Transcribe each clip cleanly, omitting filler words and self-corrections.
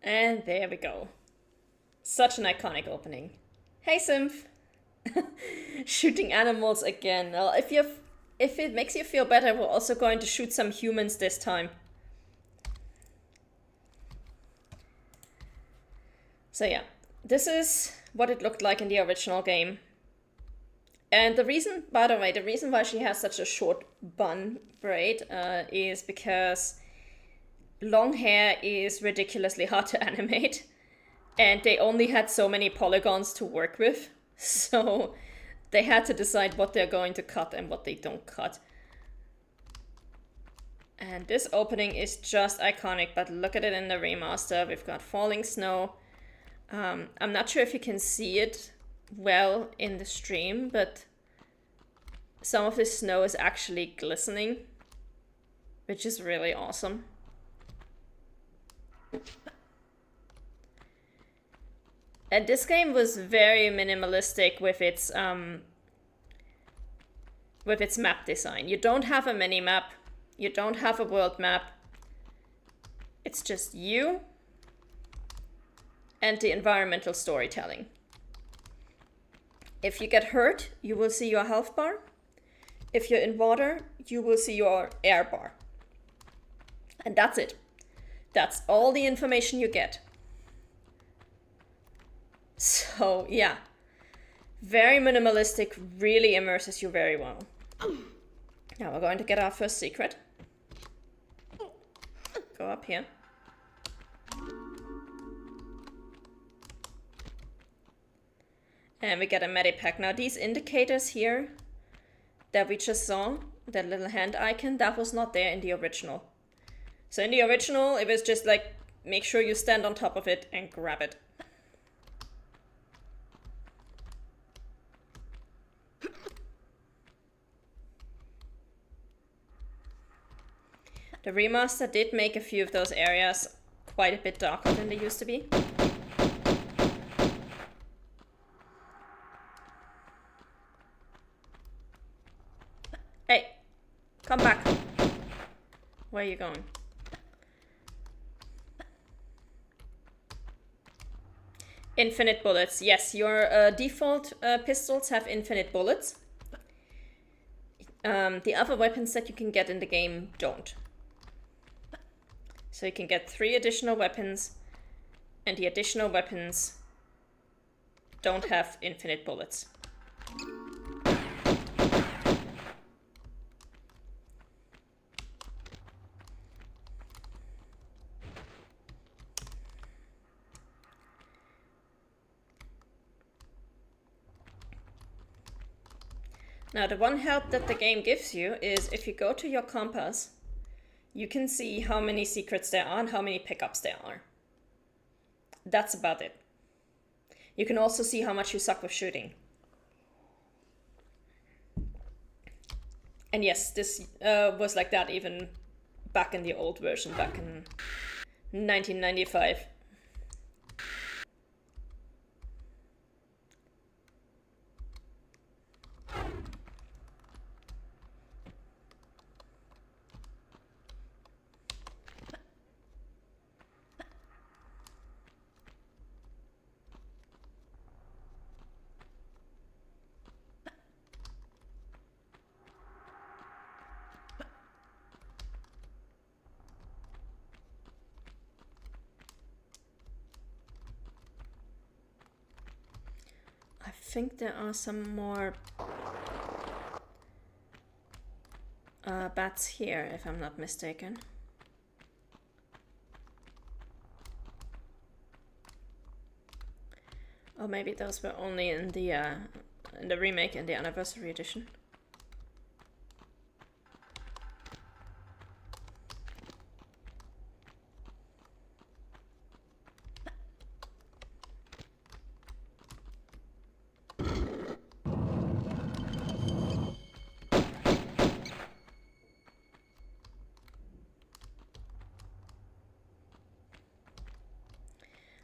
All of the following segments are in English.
And there we go. Such an iconic opening. Hey, Symph! Shooting animals again. Well, if it makes you feel better, we're also going to shoot some humans this time. So yeah, this is what it looked like in the original game. And the reason, by the way, the reason why she has such a short bun braid is because long hair is ridiculously hard to animate. And they only had so many polygons to work with. So they had to decide what they're going to cut and what they don't cut. And this opening is just iconic, but look at it in the remaster. We've got falling snow. I'm not sure if you can see it well in the stream, but some of the snow is actually glistening, which is really awesome. And this game was very minimalistic with its map design. You don't have a mini map, you don't have a world map. It's just you and the environmental storytelling. If you get hurt, you will see your health bar. If you're in water, you will see your air bar. And that's it. That's all the information you get. So yeah, very minimalistic, really immerses you very well. Now we're going to get our first secret. Go up here. And we get a medipack. Now these indicators here that we just saw, that little hand icon, that was not there in the original. So in the original, it was just like, make sure you stand on top of it and grab it. The remaster did make a few of those areas quite a bit darker than they used to be. Hey, come back. Where are you going? Infinite bullets. Yes, your default pistols have infinite bullets. The other weapons that you can get in the game don't. So you can get 3 additional weapons, and the additional weapons don't have infinite bullets. Now, the one help that the game gives you is if you go to your compass, you can see how many secrets there are and how many pickups there are. That's about it. You can also see how much you suck with shooting. And yes, this was like that even back in the old version, back in 1995. I think there are some more bats here, if I'm not mistaken. Or maybe those were only in the remake and the anniversary edition.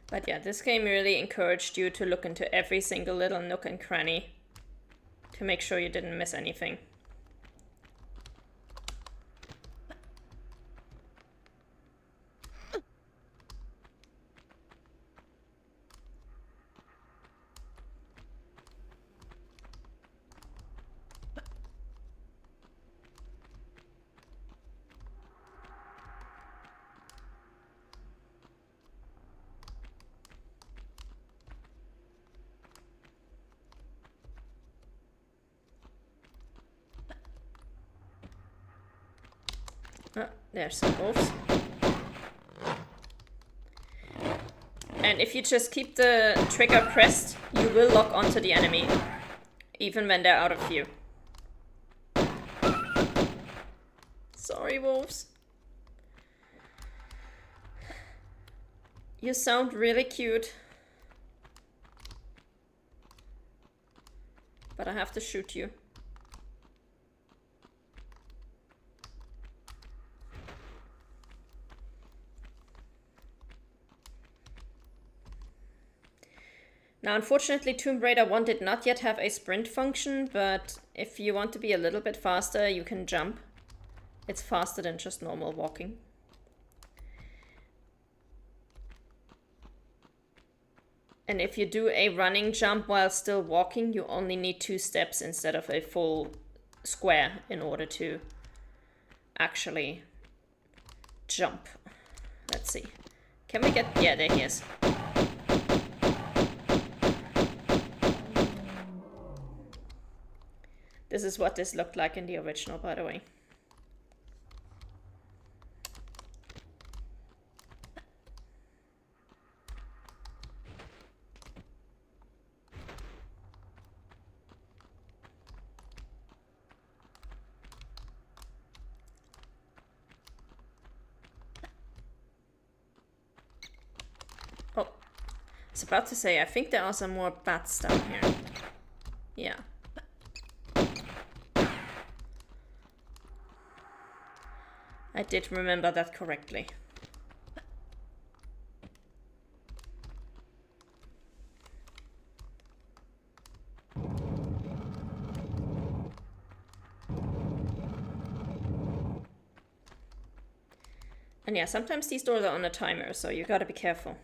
But yeah, this game really encouraged you to look into every single little nook and cranny to make sure you didn't miss anything. Ah, there's some wolves. And if you just keep the trigger pressed, you will lock onto the enemy, even when they're out of view. Sorry, wolves. You sound really cute. But I have to shoot you. Now, unfortunately, Tomb Raider 1 did not yet have a sprint function, but if you want to be a little bit faster, you can jump. It's faster than just normal walking. And if you do a running jump while still walking, you only need 2 steps instead of a full square in order to actually jump. Let's see. Can we get... Yeah, there he is. This is what this looked like in the original, by the way. Oh, I was about to say, I think there are some more bats down here. Yeah. I did remember that correctly. And yeah, sometimes these doors are on a timer, so you gotta be careful.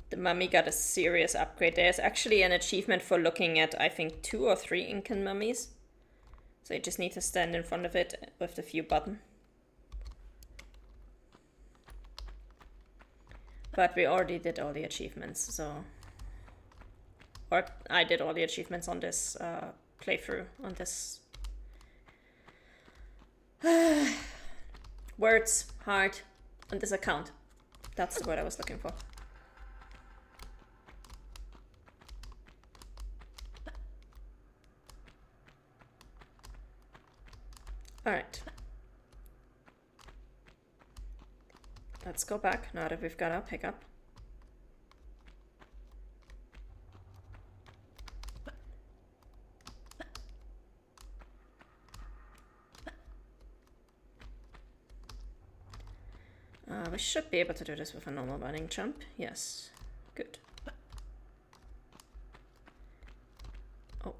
The mummy got a serious upgrade. There's actually an achievement for looking at, I think, 2 or 3 Incan mummies. So you just need to stand in front of it with the view button. But we already did all the achievements, so... Or I did all the achievements on this playthrough, on this... Words, heart, on this account. That's the word I was looking for. Alright. Let's go back now that we've got our pickup. We should be able to do this with a normal running jump. Yes. Good. Oh.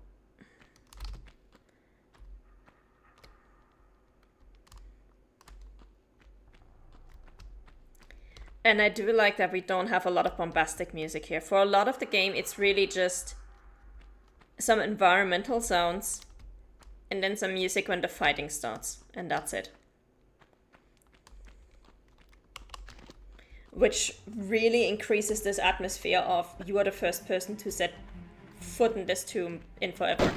And I do like that we don't have a lot of bombastic music here. For a lot of the game, it's really just some environmental sounds and then some music when the fighting starts. And that's it. Which really increases this atmosphere of you are the first person to set foot in this tomb in forever.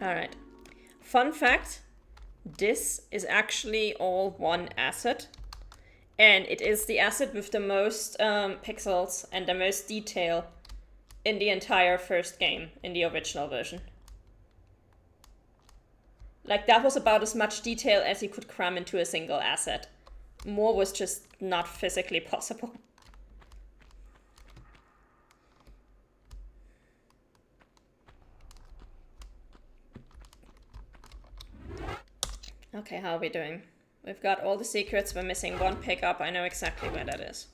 Alright. Fun fact, this is actually all one asset. And it is the asset with the most pixels and the most detail in the entire first game, in the original version. Like, that was about as much detail as you could cram into a single asset. More was just not physically possible. Okay, how are we doing? We've got all the secrets, we're missing one pickup. I know exactly where that is.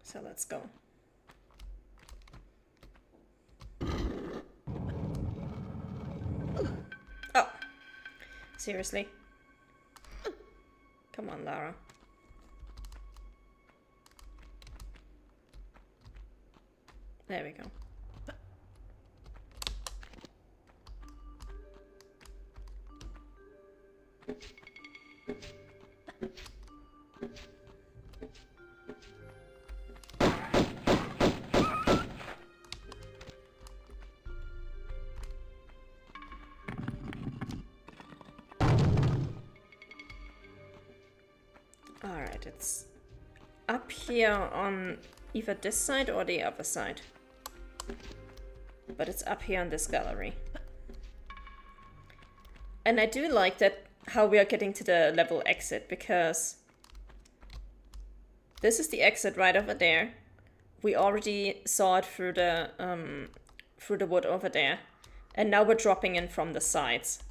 So let's go. Oh, seriously? Come on, Lara. There we go. Alright, it's up here on either this side or the other side. But it's up here on this gallery. And I do like that how we are getting to the level exit, because this is the exit right over there. We already saw it through the wood over there. And now we're dropping in from the sides.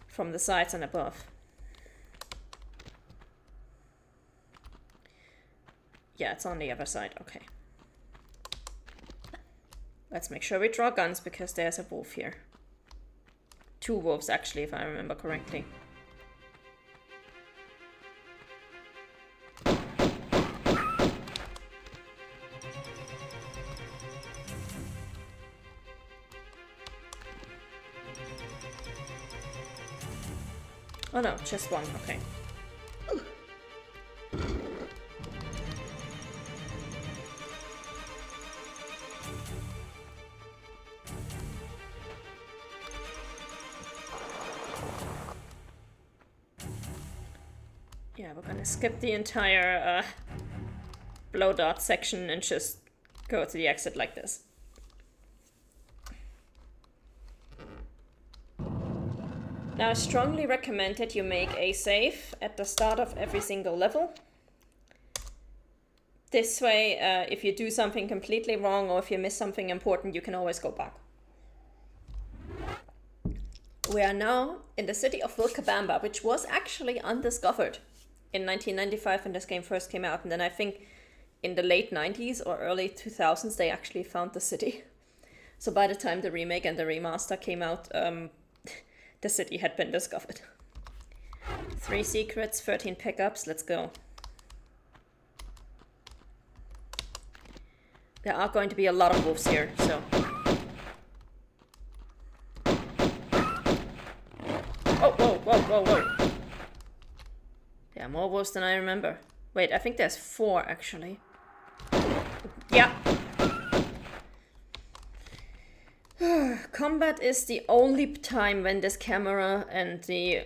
From the sides and above. Yeah, it's on the other side. Okay. Let's make sure we draw guns, because there's a wolf here. 2 wolves, actually, if I remember correctly. Oh no, just one. Okay. Yeah, we're gonna skip the entire blow dart section and just go to the exit like this. Now, I strongly recommend that you make a save at the start of every single level. This way, if you do something completely wrong or if you miss something important, you can always go back. We are now in the city of Vilcabamba, which was actually undiscovered in 1995 when this game first came out, and then I think in the late 90s or early 2000s they actually found the city. So by the time the remake and the remaster came out, the city had been discovered. 3 secrets, 13 pickups, let's go. There are going to be a lot of wolves here, so... Oh, whoa, whoa, whoa, whoa. There are more wolves than I remember. Wait, I think there's 4 actually. Yeah. Combat is the only time when this camera and the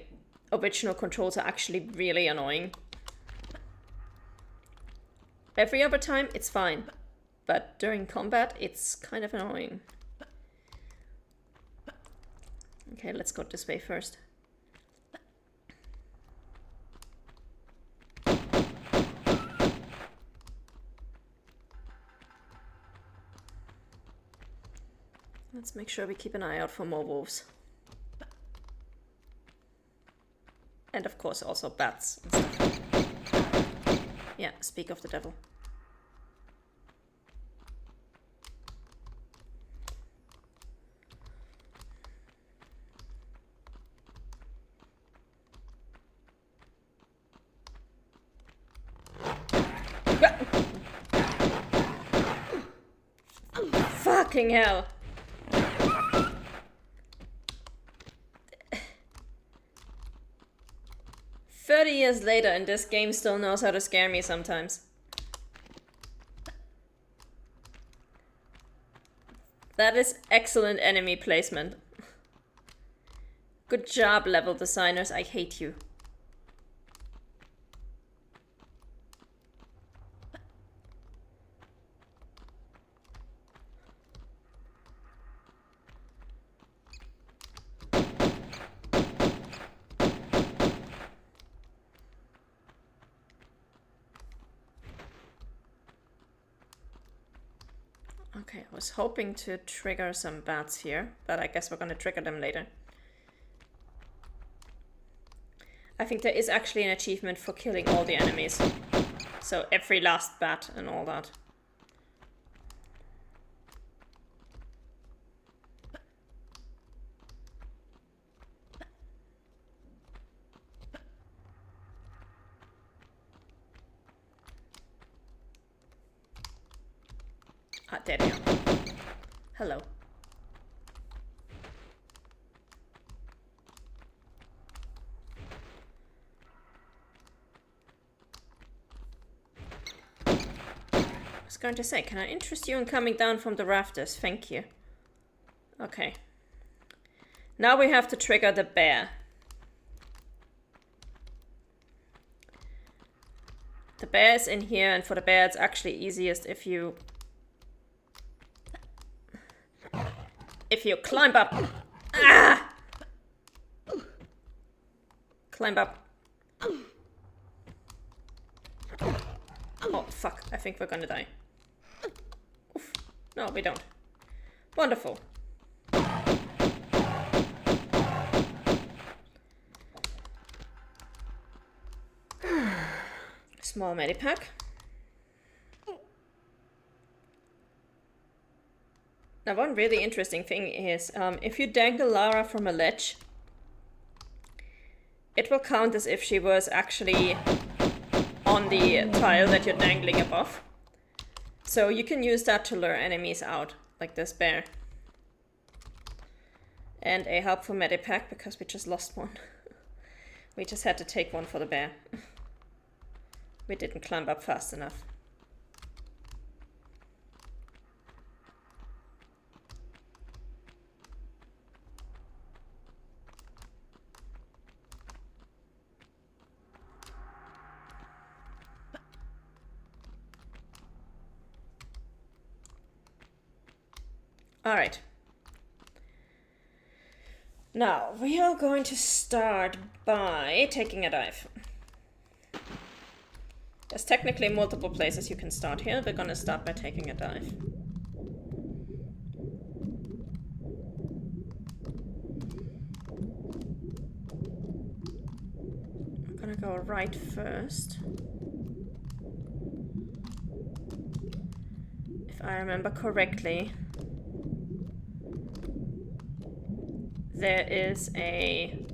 original controls are actually really annoying. Every other time, it's fine. But during combat, it's kind of annoying. Okay, let's go this way first. Let's make sure we keep an eye out for more wolves. And of course also bats and stuff. Yeah, speak of the devil. Fucking hell. 30 years later and this game still knows how to scare me sometimes. That is excellent enemy placement. Good job, level designers. I hate you. Okay, I was hoping to trigger some bats here, but I guess we're gonna trigger them later. I think there is actually an achievement for killing all the enemies. So every last bat and all that. Ah, there they are. Hello. I was going to say, can I interest you in coming down from the rafters? Thank you. Okay. Now we have to trigger the bear. The bear is in here, and for the bear it's actually easiest if you climb up. Ah! Climb up. Oh, fuck. I think we're gonna die. Oof. No, we don't. Wonderful. Small medipack. Now, one really interesting thing is, if you dangle Lara from a ledge, it will count as if she was actually on the tile that you're dangling above. So you can use that to lure enemies out, like this bear. And a helpful medipack, because we just lost one. We just had to take one for the bear. We didn't climb up fast enough. All right. Now, we are going to start by taking a dive. There's technically multiple places you can start here. We're gonna start by taking a dive. I'm gonna go right first. If I remember correctly, there is a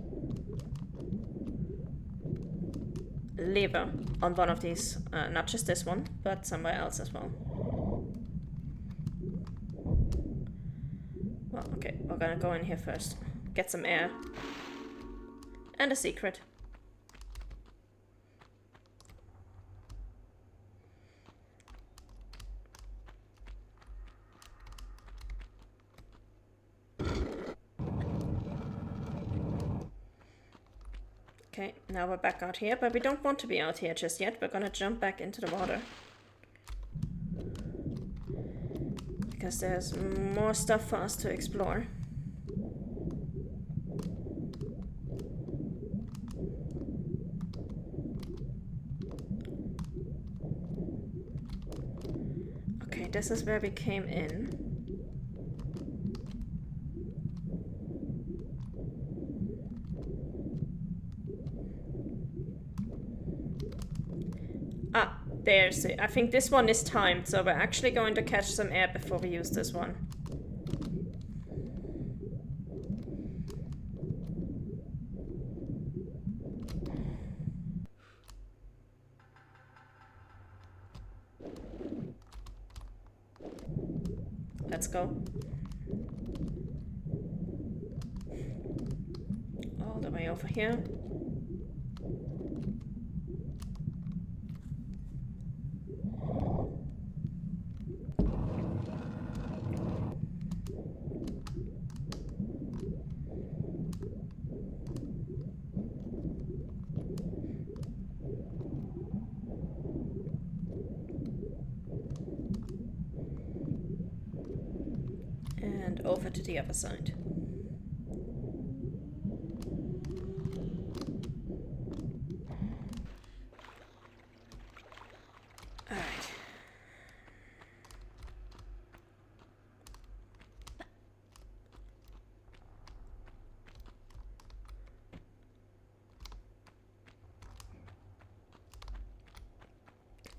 lever on one of these, not just this one, but somewhere else as well. Well, okay, we're gonna go in here first. Get some air. And a secret. Okay, now we're back out here, but we don't want to be out here just yet. We're gonna jump back into the water. Because there's more stuff for us to explore. Okay, this is where we came in. Ah, there's it. I think this one is timed, so we're actually going to catch some air before we use this one. Let's go. All the way over here. and over to the other side. Alright.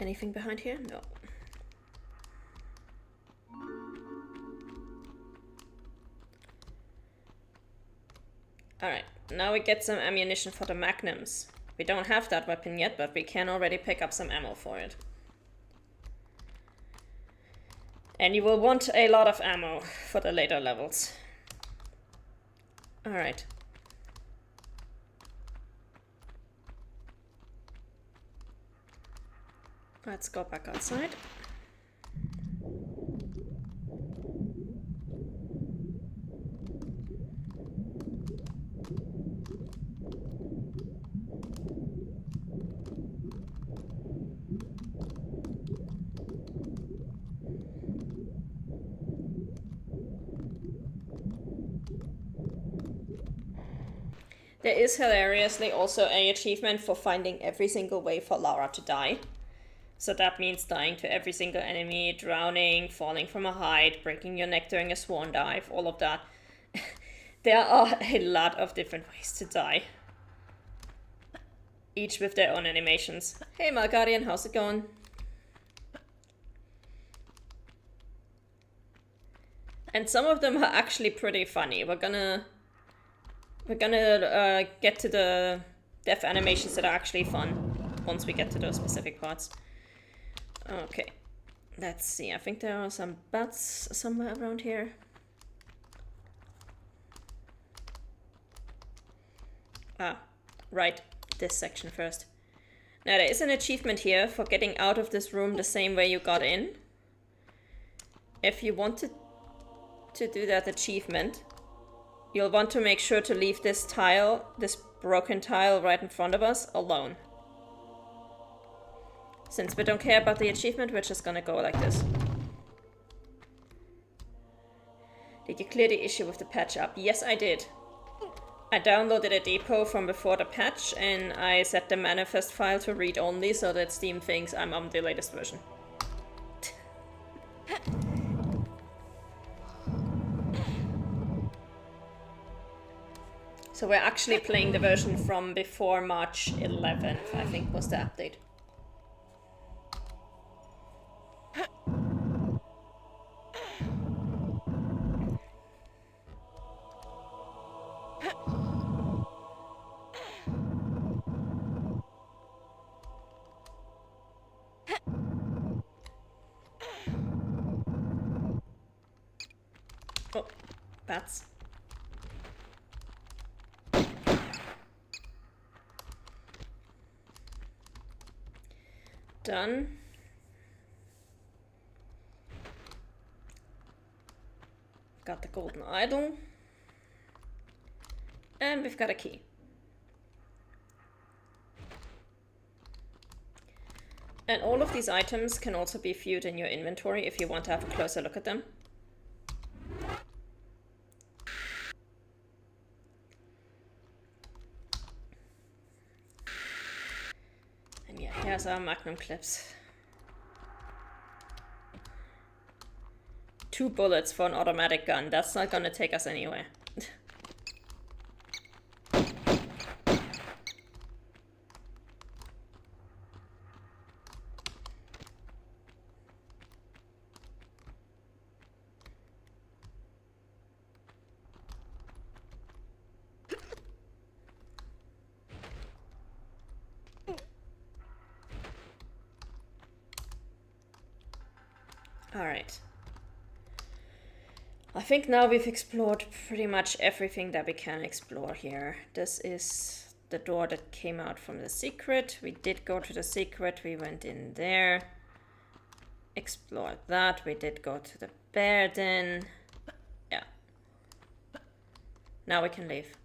Anything behind here? No. Alright, now we get some ammunition for the magnums. We don't have that weapon yet, but we can already pick up some ammo for it. And you will want a lot of ammo for the later levels. Alright. Let's go back outside. There is hilariously also an achievement for finding every single way for Lara to die. So that means dying to every single enemy, drowning, falling from a height, breaking your neck during a swan dive, all of that. There are a lot of different ways to die. Each with their own animations. Hey Malguardian, how's it going? And some of them are actually pretty funny. We're gonna get to the death animations that are actually fun once we get to those specific parts. Okay, let's see. I think there are some bats somewhere around here. Ah, right. This section first. Now there is an achievement here for getting out of this room the same way you got in. If you wanted to do that achievement, you'll want to make sure to leave this tile, this broken tile right in front of us, alone. Since we don't care about the achievement, we're just gonna go like this. Did you clear the issue with the patch up? Yes, I did. I downloaded a depot from before the patch, and I set the manifest file to read only so that Steam thinks I'm on the latest version. So we're actually playing the version from before March 11th, I think was the update. Oh, bats. Done. Got the golden idol. And we've got a key. And all of these items can also be viewed in your inventory if you want to have a closer look at them. And yeah, here's our magnum clips. 2 bullets for an automatic gun. That's not gonna take us anywhere. Alright. I think now we've explored pretty much everything that we can explore here. This is the door that came out from the secret. We did go to the secret. We went in there. Explored that. We did go to the bear den. Yeah. Now we can leave.